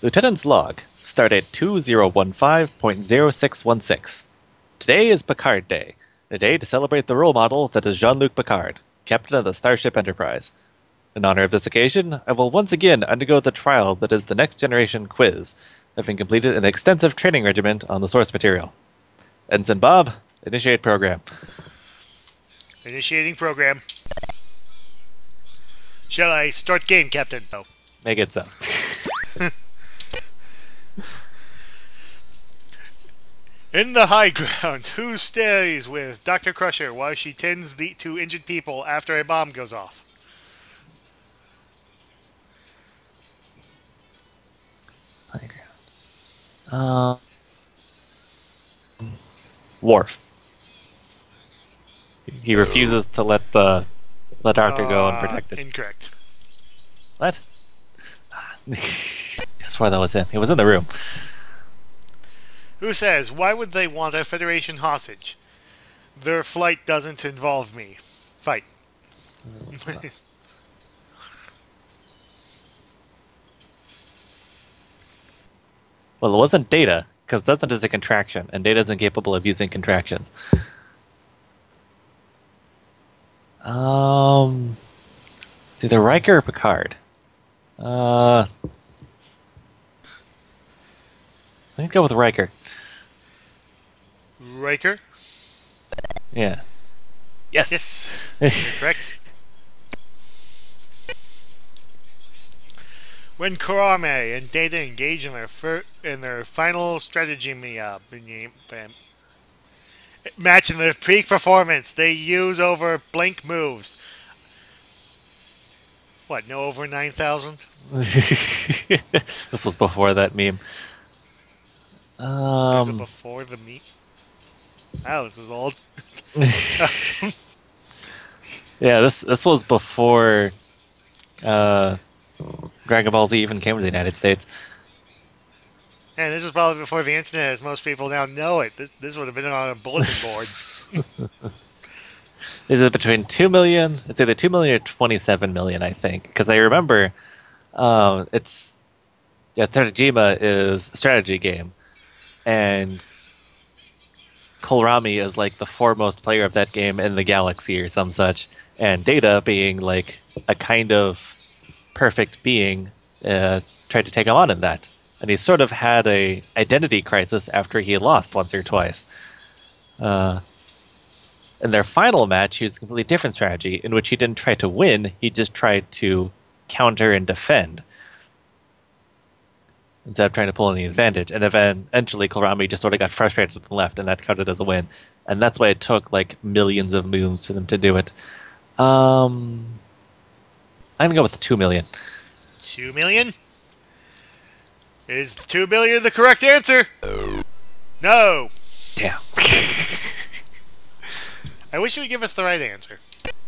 Lieutenant's log. Stardate 2015.0616. Today is Picard Day, a day to celebrate the role model that is Jean-Luc Picard, captain of the Starship Enterprise. In honor of this occasion, I will once again undergo the trial that is the Next Generation quiz, having completed an extensive training regimen on the source material. Ensign Bob, initiate program. Initiating program. Shall I start game, Captain? Oh. Make it so. In the high ground, who stays with Dr. Crusher while she tends to injured people after a bomb goes off? High ground. Worf. He refuses to let the doctor go unprotected. Incorrect. What? I swear that was him. He was in the room. Who says, why would they want a Federation hostage? Their flight doesn't involve me. Fight. Well, it wasn't Data, because doesn't is a contraction, and Data isn't capable of using contractions. It's either Riker or Picard. Let me go with Riker. Riker? Yeah. Yes. Yes. You're correct. When Kurame and Data engage in their final strategy match in their peak performance, they use over blank moves. What, no over 9,000? This was before that meme. Was it before the meme? Wow, this is old. Yeah, this was before Dragon Ball Z even came to the United States. And this was probably before the internet, as most people now know it. This would have been on a bulletin board. Is it between 2 million? It's either 2 million or 27 million, I think. Because I remember Strategema is a strategy game. And Kohlrami is like the foremost player of that game in the galaxy or some such. And Data, being like a kind of perfect being, tried to take him on in that. And he sort of had a identity crisis after he lost once or twice. In their final match, he used a completely different strategy, in which he didn't try to win, he just tried to counter and defend, instead of trying to pull any advantage. And eventually, Kohlrami just sort of got frustrated and left, and that counted as a win. And that's why it took like millions of moves for them to do it. I'm gonna go with 2 million. 2 million? Is 2 million the correct answer? No. Damn. I wish you would give us the right answer.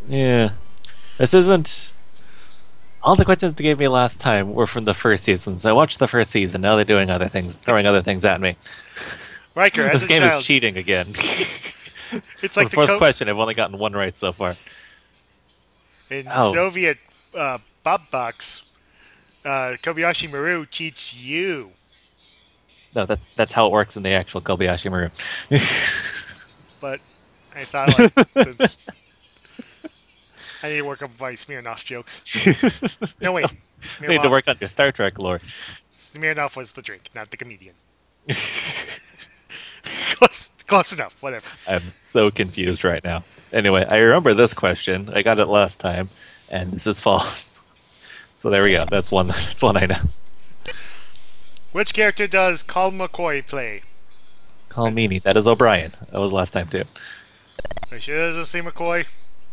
Yeah. This isn't... All the questions they gave me last time were from the first season, so I watched the first season. Now they're doing other things, throwing other things at me. Riker, as this a game child, is cheating again. it's like the fourth question, I've only gotten one right so far. In Soviet Bob Box, Kobayashi Maru cheats you. No, that's how it works in the actual Kobayashi Maru. But I thought, like, since I need to work on my Smirnoff jokes. No, wait. You need to work on your Star Trek lore. Smirnoff was the drink, not the comedian. Close enough, whatever. I'm so confused right now. Anyway, I remember this question. I got it last time, and this is false. So there we go. That's one. That's one I know. Which character does Colm McCoy play? Call Meanie. That is O'Brien. That was last time too. Are you sure it doesn't say McCoy?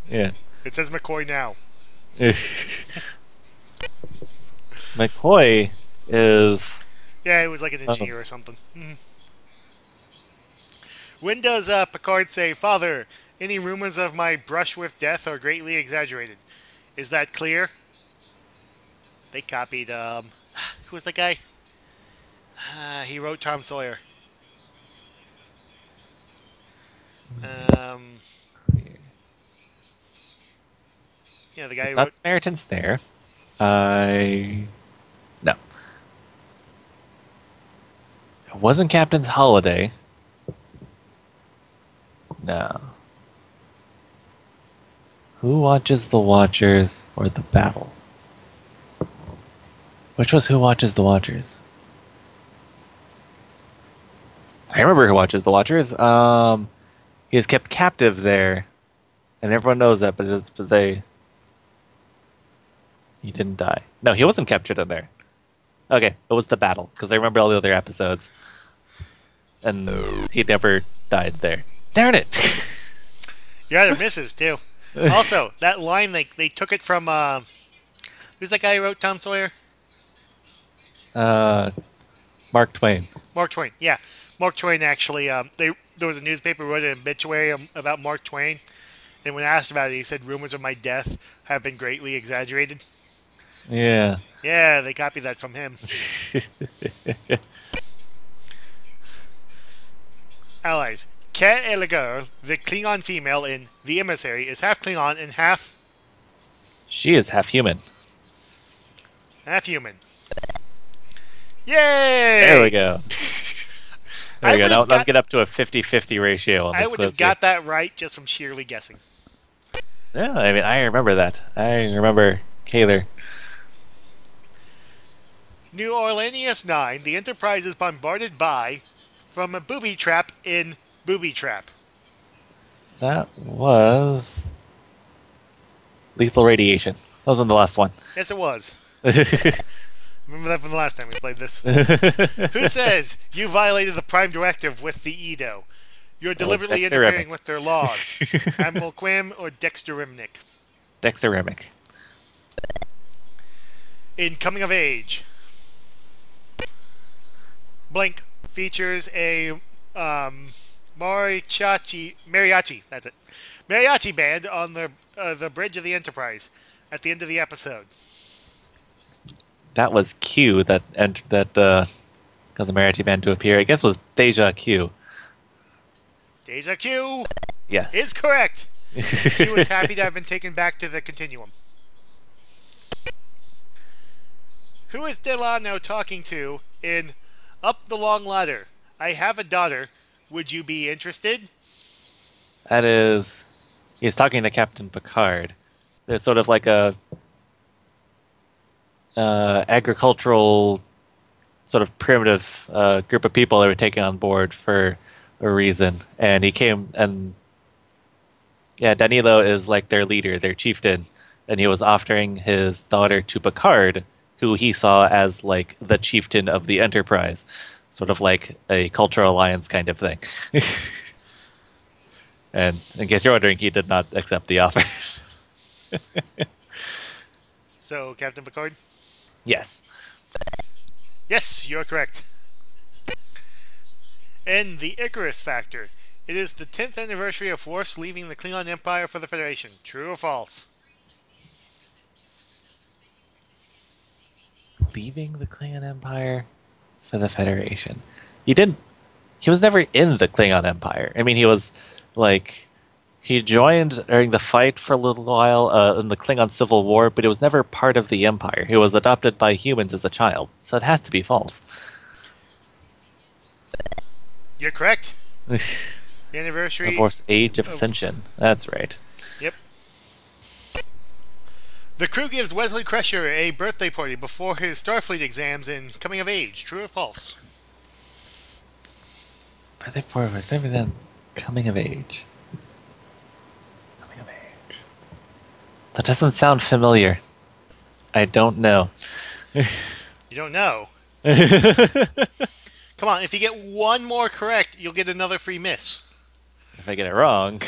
Yeah. It says McCoy now. McCoy is... Yeah, it was like an engineer or something. When does Picard say, "Father, any rumors of my brush with death are greatly exaggerated"? Is that clear? They copied, who was that guy? He wrote Tom Sawyer. Yeah, the guy who Not wrote... Samaritan's there. No. Wasn't Captain's Holiday. No. Who watches the Watchers or the battle? Which was Who Watches the Watchers? I remember Who Watches the Watchers. He is kept captive there, and everyone knows that, he didn't die. No, he wasn't captured in there. Okay, it was the battle, because I remember all the other episodes. And he never died there. Darn it! You had misses, too. Also, that line, they took it from, who's that guy who wrote Tom Sawyer? Mark Twain. Mark Twain, yeah. Mark Twain actually, there was a newspaper who wrote an obituary about Mark Twain, and when asked about it, he said, rumors of my death have been greatly exaggerated. Yeah. Yeah, they copied that from him. Allies. Kat Eligar, the Klingon female in The Emissary, is half Klingon and half She is half human. human. Yay! There we go. There we go. Now let's get up to a 50-50 ratio on this I would have got that right just from sheerly guessing. Yeah, I mean, I remember that. I remember Kaler. New Orleanius 9, the Enterprise is bombarded by from a booby trap in Booby Trap. That was Lethal Radiation. That was on the last one. Yes, it was. Remember that from the last time we played this. Who says you violated the Prime Directive with the Edo? You're deliberately interfering with their laws. Admiral Quim or Dexter Rimnick? Dexter Remick. In Coming of Age, Blink features a mariachi. That's it. Mariachi band on the bridge of the Enterprise at the end of the episode. That was Q that caused the mariachi band to appear. I guess it was Deja Q. Deja Q. Yes. Is correct. She was happy to have been taken back to the Continuum. Who is Delano talking to in Up the Long Ladder? I have a daughter. Would you be interested? That is... He's talking to Captain Picard. There's sort of like a... agricultural, sort of primitive group of people that were taken on board for a reason. And he came and... Yeah, Danilo is like their leader, their chieftain. And he was offering his daughter to Picard, who he saw as like the chieftain of the Enterprise. Sort of like a cultural alliance kind of thing. And in case you're wondering, he did not accept the offer. So, Captain Picard? Yes. Yes, you're correct. And the Icarus Factor. It is the 10th anniversary of Worf's leaving the Klingon Empire for the Federation. True or false? Leaving the Klingon Empire for the Federation. He was never in the Klingon Empire. I mean, he was like... He joined during the fight for a little while in the Klingon Civil War, but it was never part of the Empire. He was adopted by humans as a child, so it has to be false. You're correct. The anniversary... Of Worf's Age of Ascension. That's right. Yep. The crew gives Wesley Crusher a birthday party before his Starfleet exams in Coming of Age. True or false? Birthday party was never then Coming of Age. That doesn't sound familiar. I don't know. You don't know? Come on, if you get one more correct, you'll get another free miss. If I get it wrong...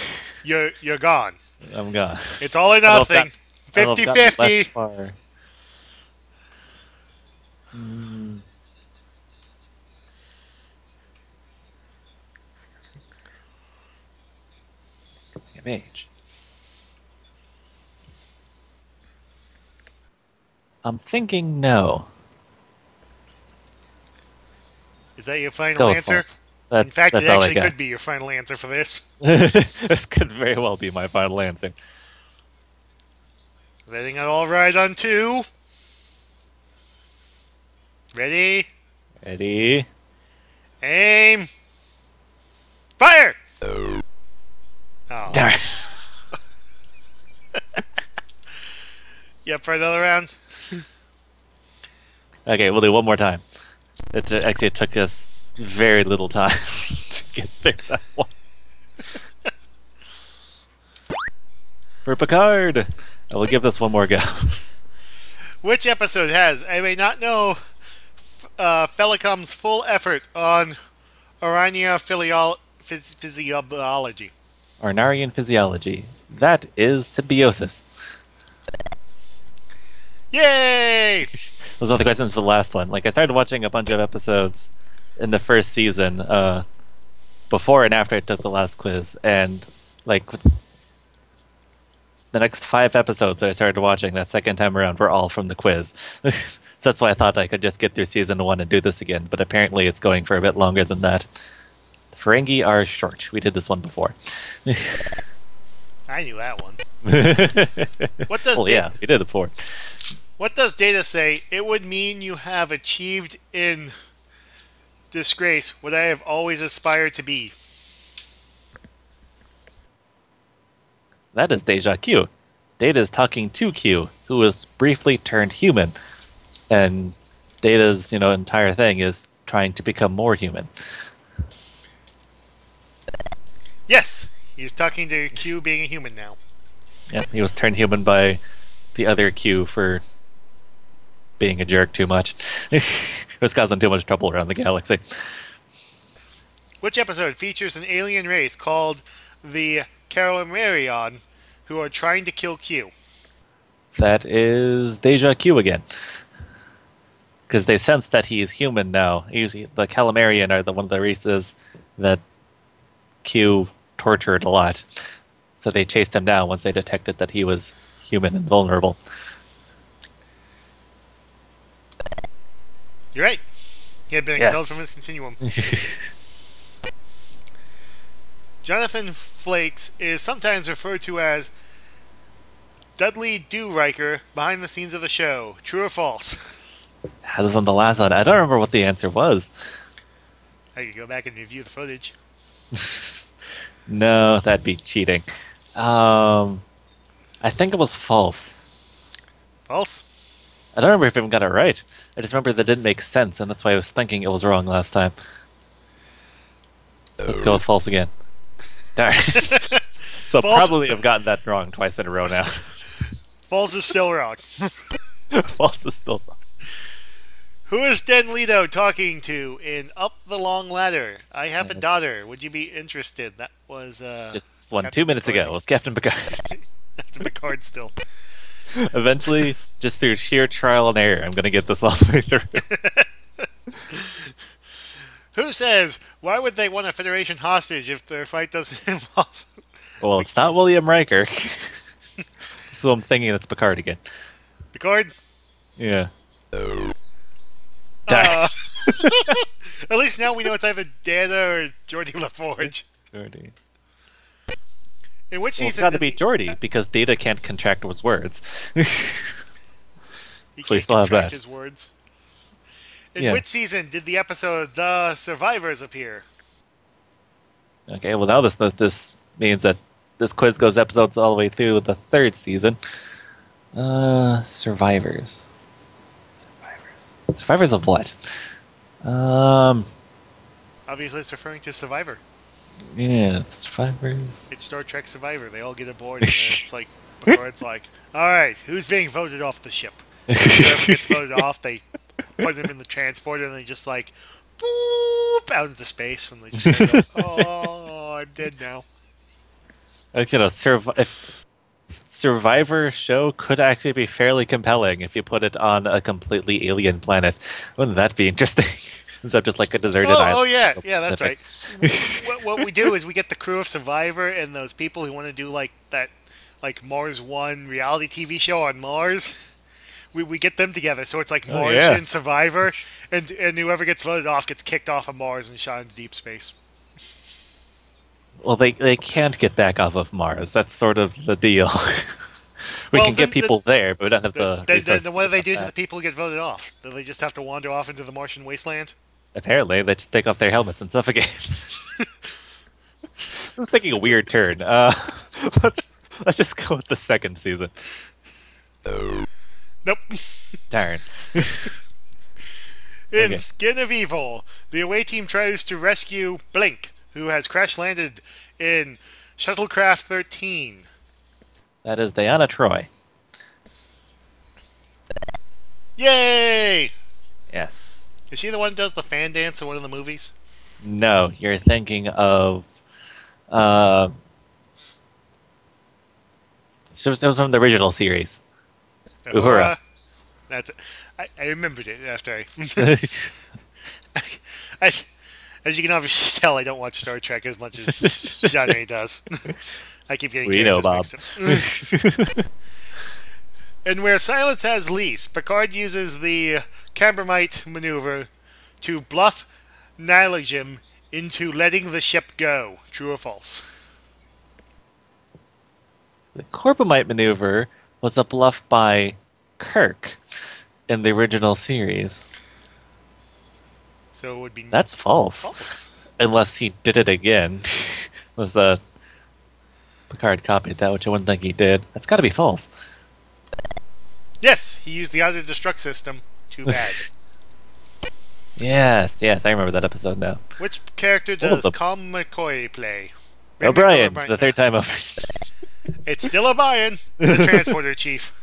You're gone. I'm gone. It's all or nothing. 50-50. Coming of Age. I'm thinking no. Is that your final Still answer? In fact, it actually could be your final answer for this. This could very well be my final answer. Letting it all ride on 2. Ready? Ready? Aim. Fire! Oh. Darn. You up for another round? Okay, we'll do one more time. Actually, it took us very little time to get through that one. For Picard! I will give this one more go. Which episode has, I may not know, Felicom's full effort on Orania physiology? Arnarian physiology. That is symbiosis. Yay! Those are the questions for the last one. Like, I started watching a bunch of episodes in the first season, before and after I took the last quiz, and, like, the next 5 episodes I started watching that second time around were all from the quiz. So that's why I thought I could just get through season 1 and do this again, but apparently it's going for a bit longer than that. The Ferengi are short. We did this one before. I knew that one. What does well, yeah, we did it before. What does Data say? It would mean you have achieved in disgrace what I have always aspired to be. That is Deja Q. Data is talking to Q, who was briefly turned human. And Data's, entire thing is trying to become more human. Yes, he's talking to Q being a human now. Yeah, he was turned human by the other Q for being a jerk too much. It was causing too much trouble around the galaxy. Which episode features an alien race called the Calamarion who are trying to kill Q? That is Deja Q again. Because they sense that he's human now. Usually the Calamarian are one of the races that Q tortured a lot. So they chased him down once they detected that he was human and vulnerable. You're right. He had been expelled from his continuum. Jonathan Frakes is sometimes referred to as Dudley Do-Riker behind the scenes of the show. True or false? That was on the last one. I don't remember what the answer was. I could go back and review the footage. No, that'd be cheating. I think it was false. False? I don't remember if I even got it right. I just remember that didn't make sense, and that's why I was thinking it was wrong last time. Let's go with false again. Darn. So False. probably have gotten that wrong twice in a row now. False is still wrong. False is still wrong. Who is Dan Leto talking to in Up the Long Ladder? I have a daughter. Would you be interested? That was just one Captain 2 minutes Picard. ago. It was Captain Picard. Captain Picard still. Eventually, just through sheer trial and error, I'm going to get this all the way through. Who says, why would they want a Federation hostage if their fight doesn't involve... Well, it's not William Riker. So I'm thinking it's Picard again. Picard? Yeah. At least now we know it's either Data or Geordi LaForge. Geordi. In which Well, it's season... got to be Geordi, because Data can't contract his words. He So we can't still have contract that. his words. In which season did the episode The Survivors appear? Okay, well now this means that this quiz goes episodes all the way through the 3rd season. Survivors. Survivors of what? Obviously it's referring to Survivor. Yeah, Survivors. It's Star Trek Survivor. They all get aboard and it's like, Picard's like, alright, who's being voted off the ship? Whoever gets voted off, they put them in the transporter and they just like, boop, out into space and they just go, oh, I'm dead now. Survivor show could actually be fairly compelling if you put it on a completely alien planet. Wouldn't that be interesting? Instead of just like a deserted island. Oh yeah, that's right. What we do is we get the crew of Survivor and those people who want to do like that, like Mars One reality TV show on Mars. We get them together, so it's like Martian Survivor, and whoever gets voted off gets kicked off of Mars and shot into deep space. Well, they can't get back off of Mars. That's sort of the deal. We can get people there, but we don't have the resources. Then what do they do to the people who get voted off? Do they just have to wander off into the Martian wasteland? Apparently, they just take off their helmets and suffocate. This is taking a weird turn. Let's let's just go with the second season. Nope. Darn. In Okay. Skin of Evil, the away team tries to rescue Blink, who has crash landed in Shuttlecraft 13. That is Diana Troy. Yay! Yes. Is she the one who does the fan dance in one of the movies? No, you're thinking of. It was from the original series. Uhura. That's it. I remembered it after I, I. As you can obviously tell, I don't watch Star Trek as much as Jonruy does. I keep getting We know, characters Bob. mixed up. And where silence has lease, Picard uses the Cambermite maneuver to bluff Nilagim into letting the ship go. True or false? The Corbomite maneuver was a bluff by Kirk in the original series. So it would be That's false. false. Unless he did it again. Unless Picard copied that, which I wouldn't think he did. That's got to be false. Yes, he used the auto-destruct system. Too bad. Yes, I remember that episode now. Which character All of does them. Colm McCoy play? O'Brien, O'Brien. the third time over. It's still O'Brien, the transporter chief.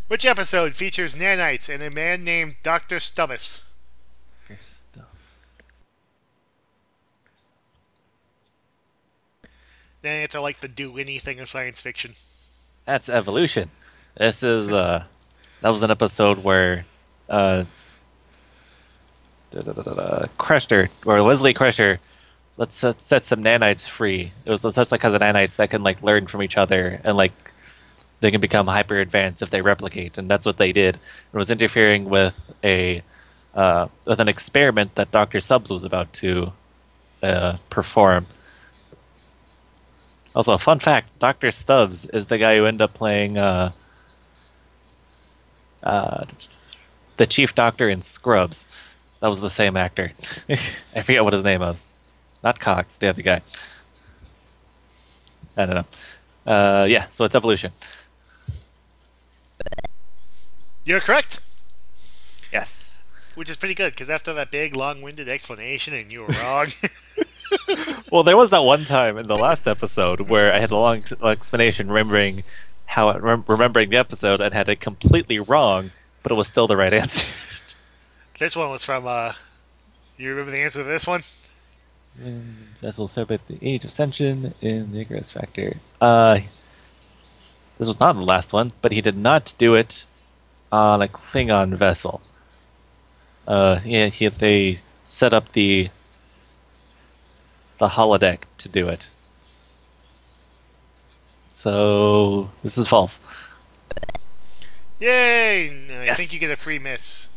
Which episode features nanites and a man named Dr. Stubbis? Nanites are like the do anything of science fiction. That's evolution. This is that was an episode where Crusher or Wesley Crusher let's set some nanites free. It was such like has nanites that can like learn from each other and like they can become hyper advanced if they replicate, and that's what they did. It was interfering with with an experiment that Dr. Stubbs was about to perform. Also, a fun fact: Dr. Stubbs is the guy who ended up playing the Chief Doctor in Scrubs. That was the same actor. I forget what his name was. Not Cox, the other guy. I don't know. Yeah, so it's evolution. You're correct, Yes. which is pretty good, because after that big, long-winded explanation and you were wrong... Well, there was that one time in the last episode where I had a long explanation remembering remembering the episode and had it completely wrong, but it was still the right answer. This one was from, you remember the answer to this one? Vessel celebrates the age of ascension in the Icarus Factor. This was not the last one, but he did not do it on a Klingon vessel. Yeah, they set up the holodeck to do it. So this is false. Yay! I Yes. think you get a free miss.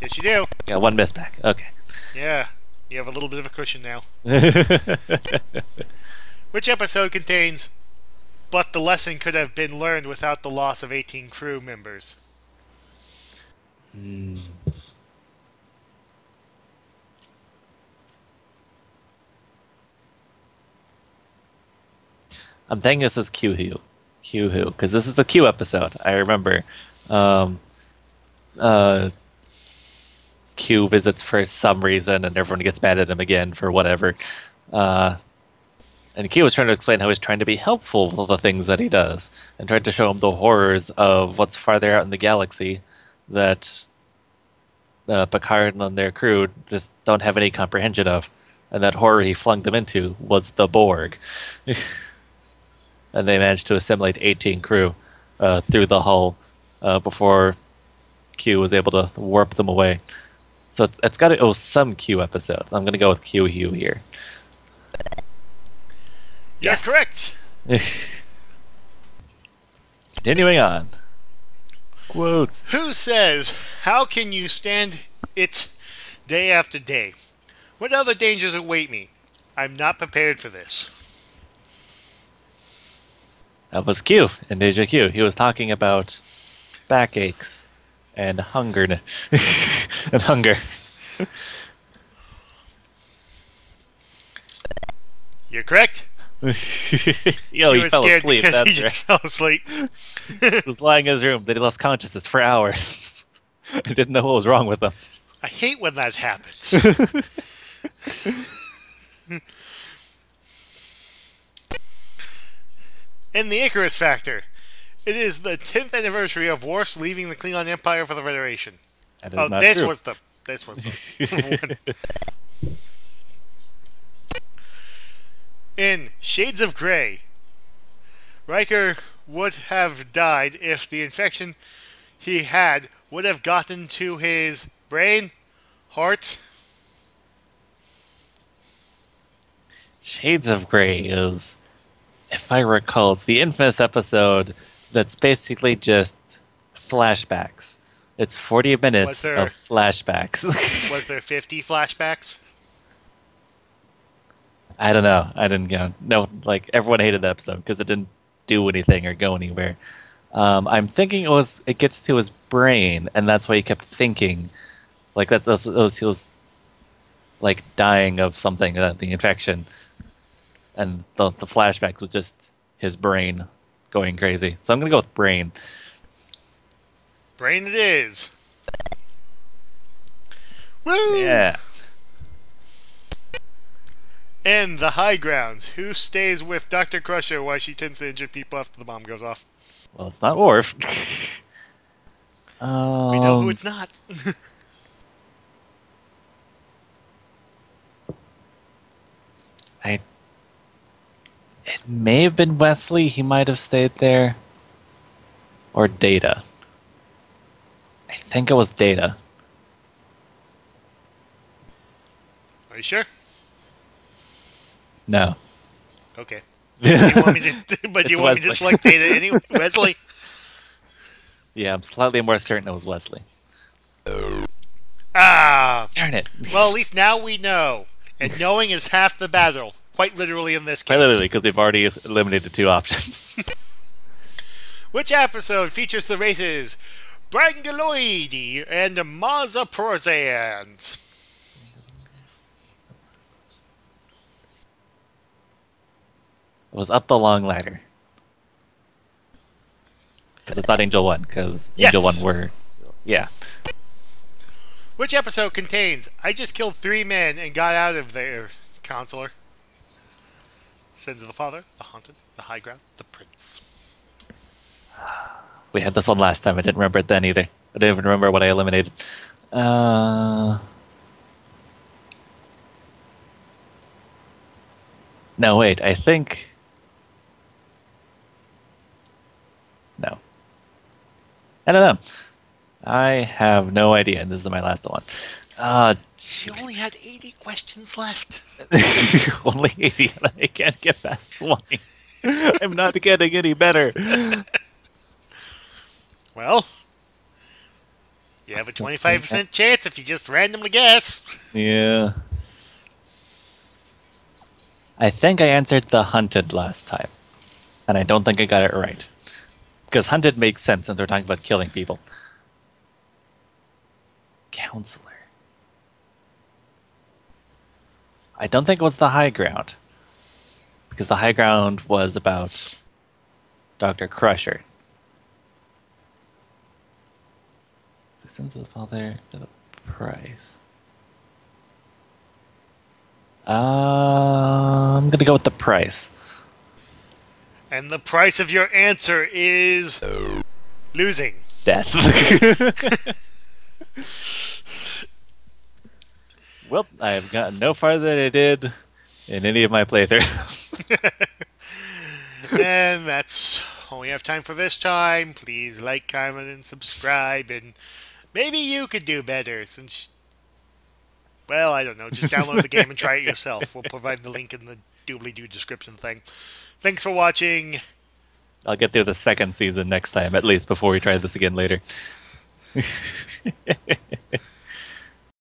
Yes, you do. Yeah, one miss back. Okay. Yeah, you have a little bit of a cushion now. Which episode contains, but the lesson could have been learned without the loss of 18 crew members? I'm thinking this is Q Who, because this is a Q episode. I remember. Q visits for some reason, and everyone gets mad at him again for whatever. And Q was trying to explain how he's trying to be helpful with the things that he does, and tried to show him the horrors of what's farther out in the galaxy that Picard and their crew just don't have any comprehension of. And that horror he flung them into was the Borg. And they managed to assimilate 18 crew through the hull before Q was able to warp them away. So it's got to owe some Q episode. I'm going to go with Q Hugh here. You're Yes. correct. Continuing on. Quotes. Who says, how can you stand it day after day? What other dangers await me? I'm not prepared for this. That was Q in Deja Q. He was talking about backaches and hunger. And hunger. You're correct. Yo, He he was fell scared asleep. because he That's just right. fell asleep. He was lying in his room. Then he lost consciousness for hours. I didn't know what was wrong with him. I hate when that happens. In the Icarus Factor, it is the 10th anniversary of Worf's leaving the Klingon Empire for the Federation. That is Oh, not this true. was the one. In Shades of Grey, Riker would have died if the infection he had would have gotten to his brain, heart. Shades of Grey is, if I recall, it's the infamous episode that's basically just flashbacks. It's 40 minutes of flashbacks. Was there 50 flashbacks? I don't know. I didn't go. No, like everyone hated the episode because it didn't do anything or go anywhere. I'm thinking it gets to his brain, and that's why he kept thinking, like that. He was like dying of something, the infection, and the flashback was just his brain going crazy. So I'm gonna go with brain. Brain it is. Woo! Yeah. In the high grounds, who stays with Dr. Crusher while she tends to injure people after the bomb goes off? Well, it's not Worf. We know who it's not. It may have been Wesley. He might have stayed there. Or Data. I think it was Data. Are you sure? No. Okay. Do you want me to select Data anyway? Wesley? Yeah, I'm slightly more certain it was Wesley. Ah! Darn it. Well, at least now we know. And knowing is half the battle. Quite literally in this case. Quite literally, because we've already eliminated 2 options. Which episode features the races Brangaloidi and Mazaprozans? It was Up the Long Ladder. Because it's not Angel 1, because Yes. Angel 1 were... Yeah. Which episode contains I just killed 3 men and got out of there, counselor? Sins of the Father, the Haunted, the High Ground, the Prince. We had this one last time. I didn't remember it then either. I didn't even remember what I eliminated. No, wait. I think... No. I don't know. I have no idea, and this is my last one. You only had 80 questions left. Only 80, and I can't get past 20. I'm not getting any better. Well, you have a 25% chance if you just randomly guess. Yeah. I think I answered the hunted last time, and I don't think I got it right. Because hunted makes sense since we're talking about killing people. Counselor. I don't think it was the high ground. Because the high ground was about Dr. Crusher. The sins of the father to the price. I'm gonna go with the price. And the price of your answer is losing. Death. Well, I've gotten no farther than I did in any of my playthroughs. And that's all we have time for this time. Please like, comment, and subscribe. And maybe you could do better since... Well, I don't know. Just download the game and try it yourself. We'll provide the link in the doobly-doo description thing. Thanks for watching. I'll get through the second season next time, at least, before we try this again later.